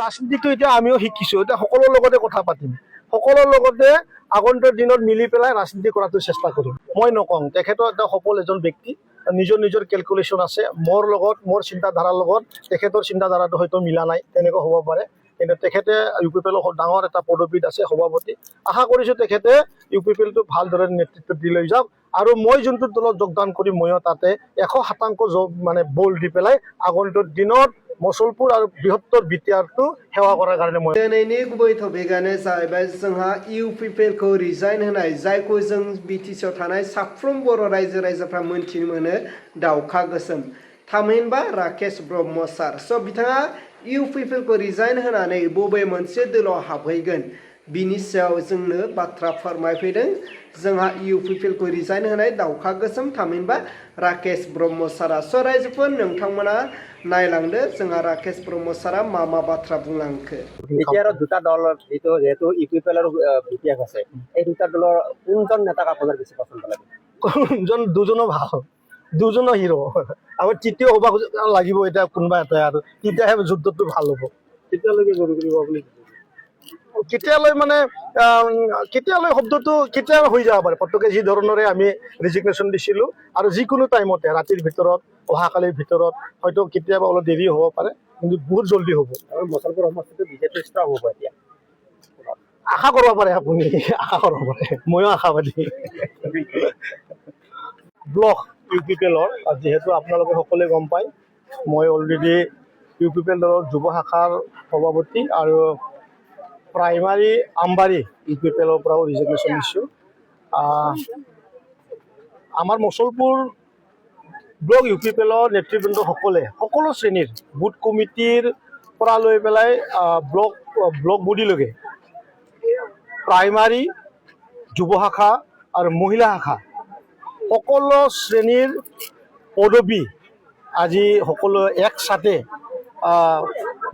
ৰাজনীতিটো এতিয়া আমিও শিকিছো, এতিয়া সকলোৰ লগতে কথা পাতিম, সকলোৰ লগতে আগন্তুক দিনত মিলি পেলাই ৰাজনীতি কৰাটো চেষ্টা কৰিম। মই নকওঁ, তেখেতৰ এটা সফল এজন ব্যক্তি, নিজৰ নিজৰ কেলকুলেশ্যন আছে। মোৰ লগত, মোৰ চিন্তাধাৰাৰ লগত তেখেতৰ চিন্তাধাৰাটো হয়তো মিলা নাই, তেনেকুৱা হ'ব পাৰে। কিন্তু তেখেতে UPPL ডাঙৰ এটা পদবীত আছে, সভাপতি। আশা কৰিছোঁ তেখেতে UPPLটো ভালদৰে নেতৃত্ব দি লৈ যাওক, আৰু মই যোনটো দলত যোগদান কৰিম ময়ো তাতে 100% মানে বল দি পেলাই আগন্তুক দিনত মচলপুर और बृहत्तर बिटिआरखौ सेवा करार कारणे মই दिनैनि गुबै टपिकआनो जाहैबाय जोंहा UPPLखौ रिजाइन होनाय, जायखौ जों BTCआव थानाय साफ्रोम बर' रायजो राजाफ्रा मोनथिनो मोनो दावखा गोसोम, थामहिनबा राकेश ब्रह्म सार। स' बिथाङा UPPLखौ रिजाइन होनानै बबे मोनसे दोलाव हाबहैगोन बिनि सायाव जोंनो बाथ्रा फोरमायफैदों। जोंहा UPPLखौ रिजाइन होनाय दावखा गोसोम, थामहिनबा राकेश ब्रह्म सारा। स' रायजोफोर नोंथांमोना नायलांदो जोंहा राकेश ब्रह्म सारा मा बाथ्रा बुंलांखो। এতিয়া আৰু দুটা দলৰ যেহেতু UPPL আৰু BPF আছে, এই দুটা দলৰ কোনজন নেতাক আপোনাৰ বেছি পছন্দ লাগে? দুজনো ভাল, দুজনো হিৰো। আমাৰ তৃতীয় হ'ব লাগিব এতিয়া কোনোবা এটাই, আৰু তেতিয়াহে যুদ্ধটো ভাল হ'ব। কেতিয়ালৈকে জড়িত কৰিব আপুনি? কেতিয়ালৈ মানে কেতিয়ালৈ শব্দটো কেতিয়া হৈ যাব পাৰে, পটককৈ যি ধৰণৰে আমি ৰেজিগনেশ্যন দিছিলোঁ, আৰু যিকোনো টাইমতে ৰাতিৰ ভিতৰত, অহাকালিৰ ভিতৰত, হয়তো কেতিয়াবা অলপ দেৰি হ'ব পাৰে, কিন্তু বহুত জলদি হ'ব। আৰু মচলপুৰ সমষ্টিটো বিজেপি ষ্ট্ৰং হ'ব এতিয়া, আশা কৰিব পাৰে আপুনি, আশা কৰিব পাৰে, ময়ো আশাবাদী। ব্লক UPPLৰ যিহেতু আপোনালোকে সকলোৱে গম পায়, মই অলৰেডি UPPL দলৰ যুৱ শাখাৰ সভাপতি, আৰু প্ৰাইমাৰী আমবাৰী UPPLৰ পৰাও ৰিজিগনেশ্যন দিছোঁ। আমাৰ মচলপুৰ ব্লক UPPLৰ নেতৃবৃন্দসকলে সকলো শ্ৰেণীৰ বুথ কমিটিৰ পৰা লৈ পেলাই ব্লক বডিলৈকে, প্ৰাইমাৰী, যুৱ শাখা আৰু মহিলা শাখা সকলো শ্ৰেণীৰ পদবী আজি সকলো একসাথে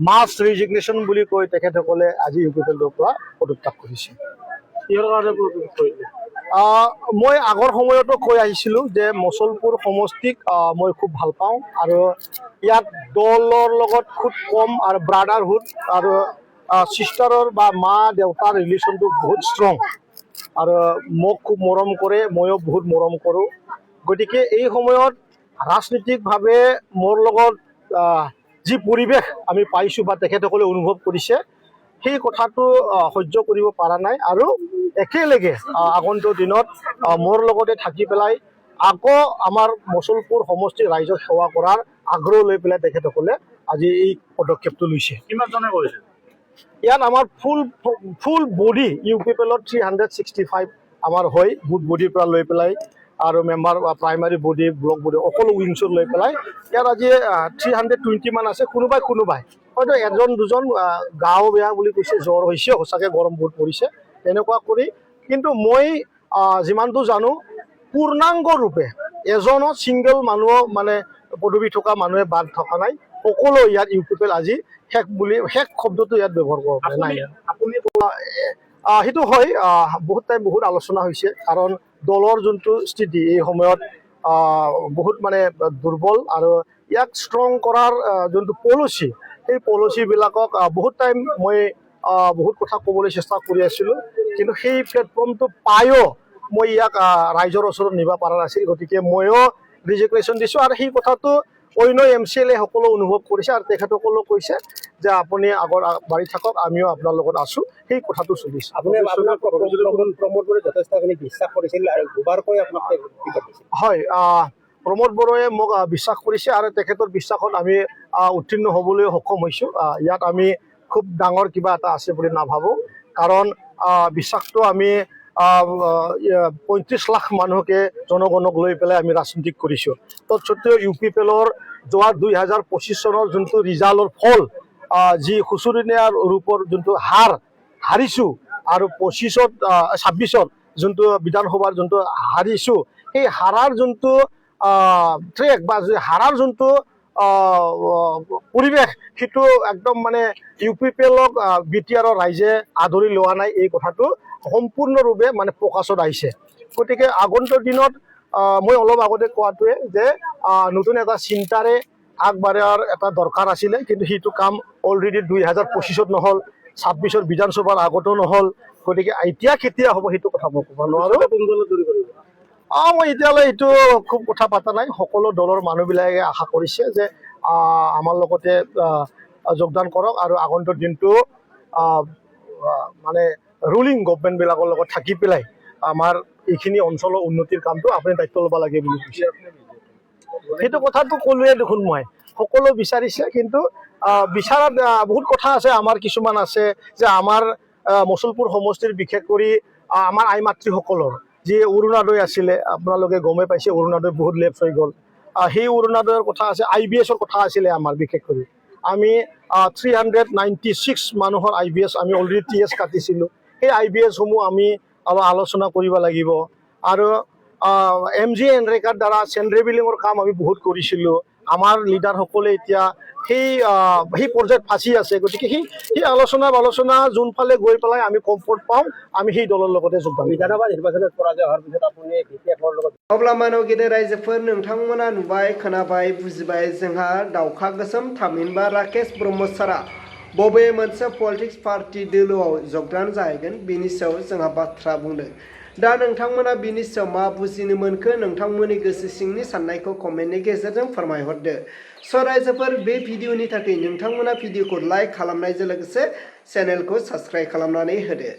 মাছ ৰেজিগনেশ্যন বুলি কৈ তেখেতসকলে আজি UPPLৰ পৰা পদত্যাগ কৰিছে। মই আগৰ সময়তো কৈ আহিছিলোঁ যে মচলপুৰ সমষ্টিক মই খুব ভাল পাওঁ, আৰু ইয়াত দলৰ লগত খুব কম, আৰু ব্ৰাদাৰহুড আৰু ছিষ্টাৰৰ বা মা দেউতাৰ ৰিলেশ্যনটো বহুত ষ্ট্ৰং, আৰু মোক খুব মৰম কৰে, ময়ো বহুত মৰম কৰোঁ। গতিকে এই সময়ত ৰাজনৈতিকভাৱে মোৰ লগত যি পৰিৱেশ আমি পাইছোঁ বা তেখেতসকলে অনুভৱ কৰিছে, সেই কথাটো সহ্য কৰিব পৰা নাই, আৰু একেলগে আগন্তুক দিনত মোৰ লগতে থাকি পেলাই আকৌ আমাৰ মচলপুৰ সমষ্টিৰ ৰাইজক সেৱা কৰাৰ আগ্ৰহ লৈ পেলাই তেখেতসকলে আজি এই পদক্ষেপটো লৈছে। কিমানজনে কৰিছে? ইয়াত আমাৰ ফুল বডি UPPLৰ 365 আমাৰ হয়, বুথ বডিৰ পৰা লৈ পেলাই, আৰু member primary body, block body সকলো উইংছত লৈ পেলাই ইয়াত আজি 320 মান আছে। কোনোবাই হয়তো এজন দুজন গাও বেয়া বুলি কৈছে, জ্বৰ হৈছে, সঁচাকৈ গৰম বহুত পৰিছে, তেনেকুৱা কৰি। কিন্তু মই যিমানটো জানো, পূৰ্ণাংগ ৰূপে এজনো ছিংগল মানুহ মানে পদবী থকা মানুহে বাদ থকা নাই। সকলো ইয়াত UPPL আজি শেষ শব্দটো ইয়াত ব্যৱহাৰ কৰিব পাৰে নাই। আপুনি সেইটো হয়, বহুত আলোচনা হৈছে, কাৰণ দলৰ যোনটো স্থিতি এই সময়ত বহুত মানে দুৰ্বল, আৰু ইয়াক ষ্ট্ৰং কৰাৰ যোনটো পলিচি, সেই পলিচিবিলাকক বহুত টাইম মই বহুত কথা ক'বলৈ চেষ্টা কৰি আছিলোঁ, কিন্তু সেই প্লেটফৰ্মটো পায়ো মই ইয়াক ৰাইজৰ ওচৰত নিব পৰা নাছিল। গতিকে ময়ো ৰিজিগনেশ্যন দিছোঁ, আৰু সেই কথাটো অন্য MCLA সকলো অনুভৱ কৰিছে, আৰু তেখেতসকলেও কৈছে যে আপুনি আগৰ বাঢ়ি থাকক, আমিও আপোনাৰ লগত আছোঁ, সেই কথাটো চলিছে। আপুনি প্ৰমোদ বড়োৱে যথেষ্টখিনি বিশ্বাস কৰিছিল, আৰু দুবাৰকৈ আপোনাক দিছিল। হয়, প্ৰমোদ বড়োৱে মোক বিশ্বাস কৰিছে, আৰু তেখেতৰ বিশ্বাসত আমি উত্তীৰ্ণ হ'বলৈ সক্ষম হৈছোঁ। ইয়াত আমি খুব ডাঙৰ কিবা এটা আছে বুলি নাভাবোঁ, কাৰণ বিশ্বাসটো আমি 35 লাখ মানুহকে, জনগণক লৈ পেলাই আমি ৰাজনীতি কৰিছোঁ। তৎসত্ত্বেও UPPLৰ যোৱা 2025 চনৰ যোনটো ৰিজাল্টৰ ফল, যি খুচুৰণীয়া ৰূপৰ যোনটো হাৰিছোঁ, আৰু 26-26ত যোনটো বিধানসভাৰ যোনটো হাৰিছোঁ, সেই হাৰাৰ যোনটো ট্ৰেক বা হাৰাৰ যোনটো পৰিৱেশ, সেইটো একদম মানে UPPLক BTRৰ ৰাইজে আদৰি লোৱা নাই, এই কথাটো সম্পূৰ্ণৰূপে মানে প্ৰকাশত আহিছে। গতিকে আগন্তুক দিনত মই অলপ আগতে কোৱাটোৱে যে নতুন এটা চিন্তাৰে আগবাঢ়াৰ এটা দৰকাৰ আছিলে কিন্তু সেইটো কাম অলৰেডি 2025 নহ'ল 26 বিধানসভাৰ আগতো নহ'ল গতিকে এতিয়া কেতিয়া হ'ব সেইটো কথা মই ক'ব নোৱাৰো মই এতিয়ালৈ এইটো খুব কথা পতা নাই সকলো দলৰ মানুহবিলাকে আশা কৰিছে যে আমাৰ লগতে যোগদান কৰক আৰু আগন্তুক দিনটো মানে ৰুলিং গভৰ্ণমেণ্টবিলাকৰ লগত থাকি পেলাই আমাৰ এইখিনি অঞ্চলৰ উন্নতিৰ কামটো আপুনি দায়িত্ব ল'ব লাগে বুলি কৈছে সেইটো কথাটো ক'লোৱে দেখোন মই সকলো বিচাৰিছে কিন্তু বিচাৰাত বহুত কথা আছে আমাৰ কিছুমান আছে যে আমাৰ মচলপুৰ সমষ্টিৰ বিশেষ কৰি আমাৰ আই মাতৃসকলৰ যি অৰুণোদয় আছিলে আপোনালোকে গমে পাইছে অৰুণোদয় বহুত লেপছ হৈ গ'ল সেই অৰুণোদয়ৰ কথা আছে IBSৰ কথা আছিলে আমাৰ বিশেষ কৰি আমি 396 মানুহৰ IBS আমি অলৰেডি TS কাটিছিলোঁ সেই IBSসমূহ আমি অলপ আলোচনা কৰিব লাগিব আৰু MGNREGAৰ দ্বাৰা চেণ্ড্ৰে বিলিঙৰ কাম আমি বহুত কৰিছিলোঁ আমাৰ লিডাৰসকলে এতিয়া সেই পৰ্যায়ত ফাঁচি আছে গতিকে সেই আলোচনা যোনফালে গৈ পেলাই আমি কমফৰ্ট পাওঁ আমি সেই দলৰ লগতে যোগদান বিধানসভা নিৰ্বাচনত পৰাজয় হোৱাৰ পিছত আপুনি বিপিএফৰ লগত अब्ला मानव गेदेर रायजोफोर नोंथांमोना नुबाय खोनाबाय बुजिबाय जोंहा दाउखा गोसोम थामहिनबा राकेश ब्रह्म सारा बबे मोनसे पलिटिक्स पार्टी दोलोआव जगदान जाहैगोन बिनि सायाव जोंहा बाथ्रा बुंदों दा नोंथांमोना बिनि सायाव मा बुजिनो मोनखो नोंथांमोननि गोसो सिंनि साननायखौ कमेन्टनि गेजेरजों फोरमायहरदो स' रायजोफोर बे भिडिअनि थाखाय नोंथांमोना भिडिअखौ लाइक खालामनायजों लोगोसे चेनेलखौ साबस्क्राइब खालामनानै होदो